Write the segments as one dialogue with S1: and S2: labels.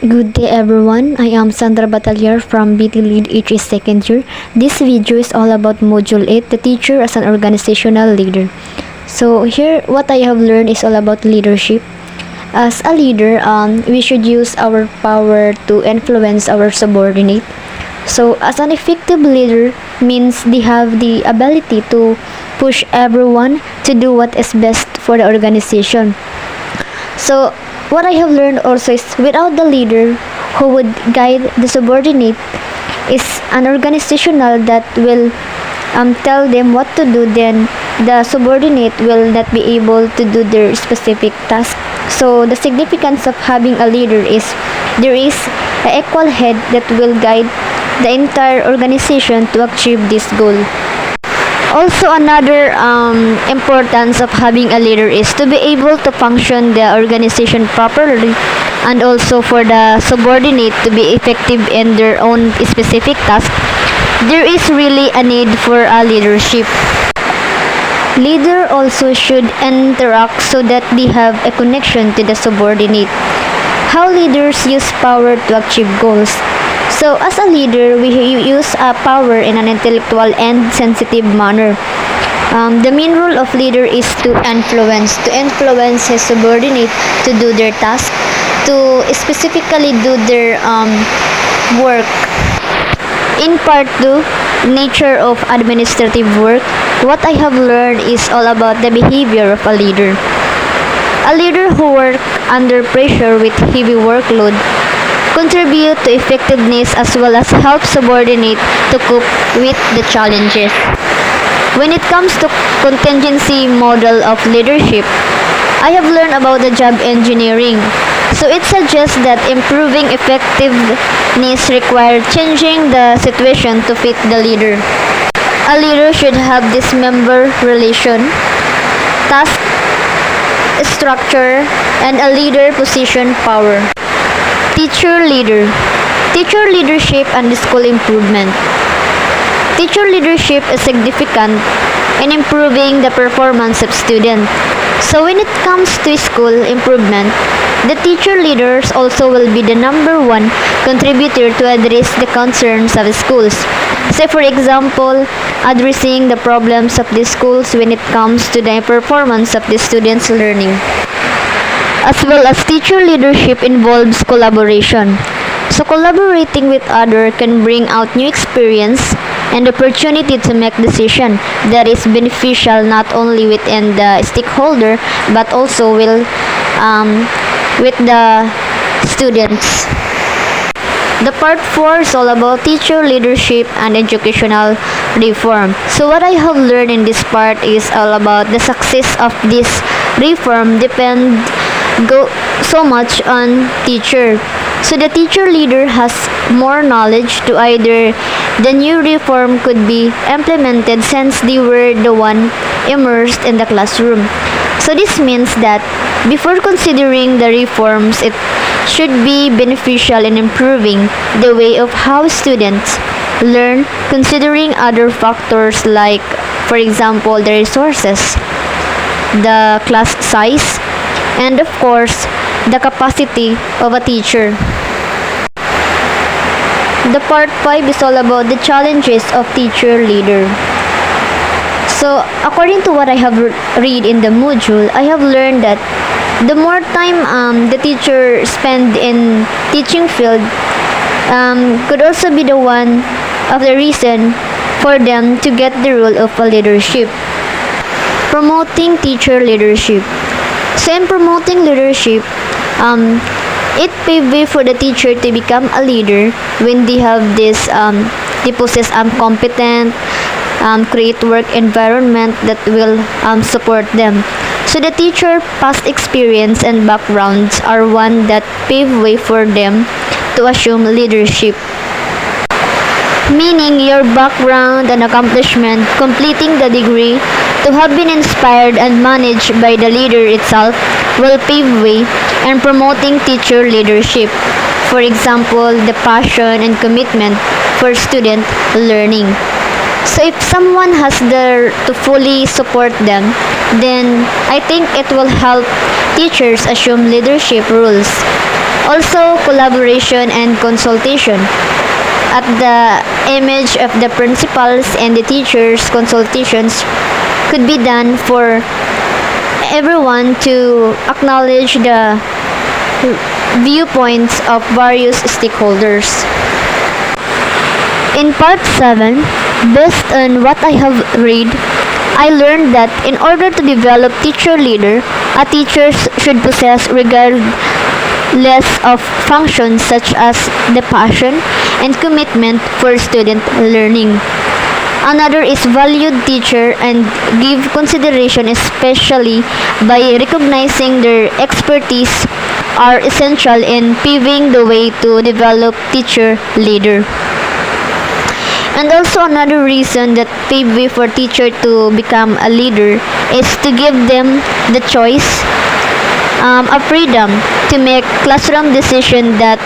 S1: Good day everyone, I am Sandra Batalier from BT Lead HE Second Year. This video is all about Module 8, the teacher as an organizational leader. So here, what I have learned is all about leadership. As a leader, we should use our power to influence our subordinate. So as an effective leader means they have the ability to push everyone to do what is best for the organization. So what I have learned also is without the leader who would guide the subordinate is an organizational that will tell them what to do, then the subordinate will not be able to do their specific task. So the significance of having a leader is there is an equal head that will guide the entire organization to achieve this goal. Also, another importance of having a leader is to be able to function the organization properly, and also for the subordinate to be effective in their own specific task. There is really a need for a leadership. Leader also should interact so that they have a connection to the subordinate. How leaders use power to achieve goals. So, as a leader, we use power in an intellectual and sensitive manner. The main role of leader is to influence his subordinate to do their task, to specifically do their work. In part 2, nature of administrative work, what I have learned is all about the behavior of a leader. A leader who works under pressure with heavy workload contribute to effectiveness as well as help subordinate to cope with the challenges. When it comes to contingency model of leadership, I have learned about the job engineering. So it suggests that improving effectiveness requires changing the situation to fit the leader. A leader should have this member relation, task structure, and a leader position power. Teacher leadership and school improvement. Teacher leadership is significant in improving the performance of students. So when it comes to school improvement, the teacher leaders also will be the number one contributor to address the concerns of the schools. Say for example, addressing the problems of the schools when it comes to the performance of the students' learning. As well as teacher leadership involves collaboration. So collaborating with others can bring out new experience and opportunity to make decision that is beneficial not only within the stakeholder but also with the students. The part 4 is all about teacher leadership and educational reform. So what I have learned in this part is all about the success of this reform depend so much on teacher. So the teacher leader has more knowledge to either the new reform could be implemented since they were the one immersed in the classroom. So this means that before considering the reforms, it should be beneficial in improving the way of how students learn, considering other factors like, for example, the resources, the class size, and of course, the capacity of a teacher. The part 5 is all about the challenges of teacher leader. So, according to what I have read in the module, I have learned that the more time the teacher spend in teaching field could also be the one of the reason for them to get the role of a leadership. Promoting teacher leadership. So in promoting leadership, it pave way for the teacher to become a leader when they have this, they possess competent, create work environment that will support them. So the teacher past experience and backgrounds are one that pave way for them to assume leadership. Meaning your background and accomplishment, completing the degree, to have been inspired and managed by the leader itself will pave way in promoting teacher leadership. For example, the passion and commitment for student learning. So if someone has there to fully support them, then I think it will help teachers assume leadership roles. Also, collaboration and consultation. At the image of the principals and the teachers, consultations could be done for everyone to acknowledge the viewpoints of various stakeholders. In part 7, based on what I have read, I learned that in order to develop teacher leader, a teacher should possess regardless of functions such as the passion and commitment for student learning. Another is valued teacher and give consideration especially by recognizing their expertise are essential in paving the way to develop teacher leader. And also another reason that pave way for teacher to become a leader is to give them the choice, a freedom to make classroom decision that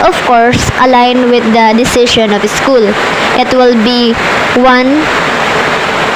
S1: of course align with the decision of school. It will be one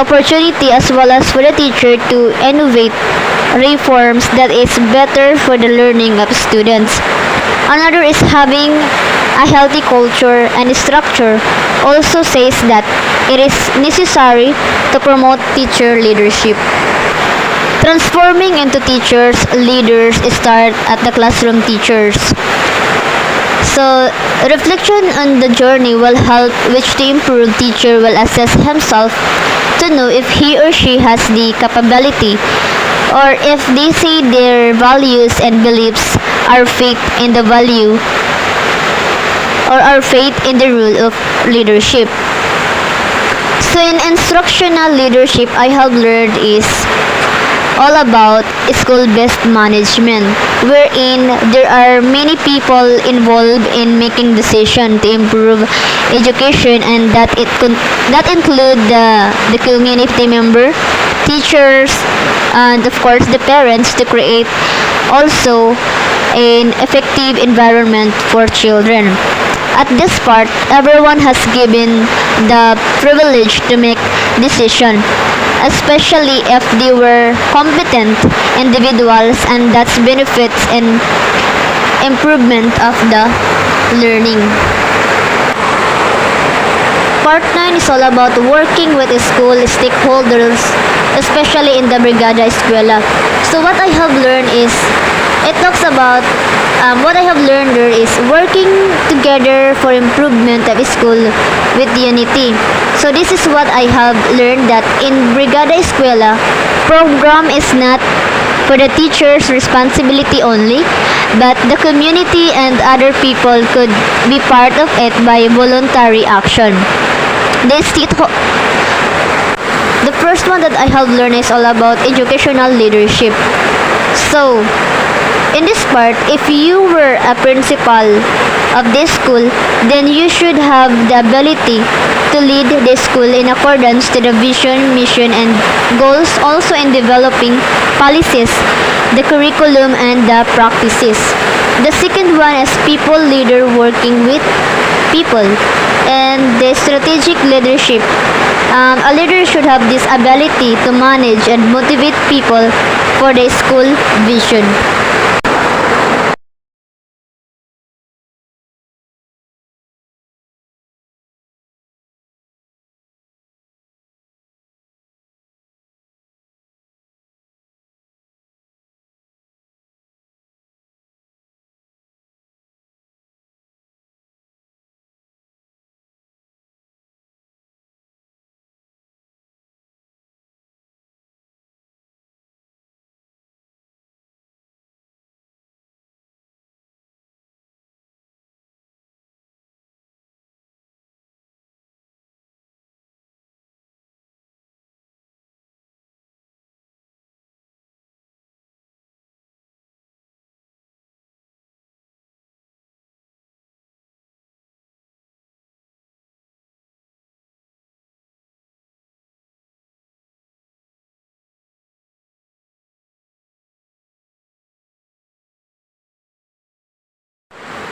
S1: opportunity as well as for the teacher to innovate reforms that is better for the learning of students. Another is having a healthy culture and structure also says that it is necessary to promote teacher leadership. Transforming into teachers, leaders start at the classroom teachers. So, reflection on the journey will help which to improve teacher will assess himself to know if he or she has the capability or if they say their values and beliefs are faith in the value or our faith in the rule of leadership. So in instructional leadership, I have learned is all about school-based management, wherein there are many people involved in making decisions to improve education, and that include the community member, teachers, and of course the parents to create also an effective environment for children. At this part, everyone has given the privilege to make decision, especially if they were competent individuals, and that's benefits and improvement of the learning. Part 9 is all about working with school stakeholders, especially in the Brigada Eskwela. So what I have learned is, it talks about what I have learned there is working together for improvement of school with unity. So this is what I have learned, that in Brigada Eskwela, program is not for the teacher's responsibility only, but the community and other people could be part of it by voluntary action. The first one that I have learned is all about educational leadership. So, in this part, if you were a principal of this school, then you should have the ability to lead the school in accordance to the vision, mission, and goals, also in developing policies, the curriculum, and the practices. The second one is people leader, working with people, and the strategic leadership. A leader should have this ability to manage and motivate people for the school vision.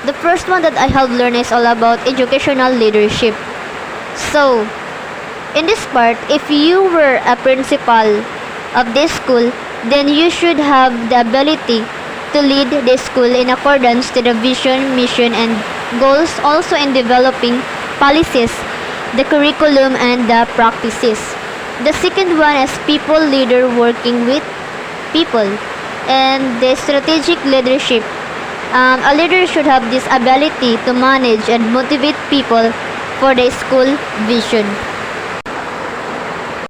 S1: The first one that I have learned is all about educational leadership. So, in this part, if you were a principal of this school, then you should have the ability to lead the school in accordance to the vision, mission, and goals, also in developing policies, the curriculum, and the practices. The second one is people leader, working with people, and the strategic leadership. A leader should have this ability to manage and motivate people for the school vision.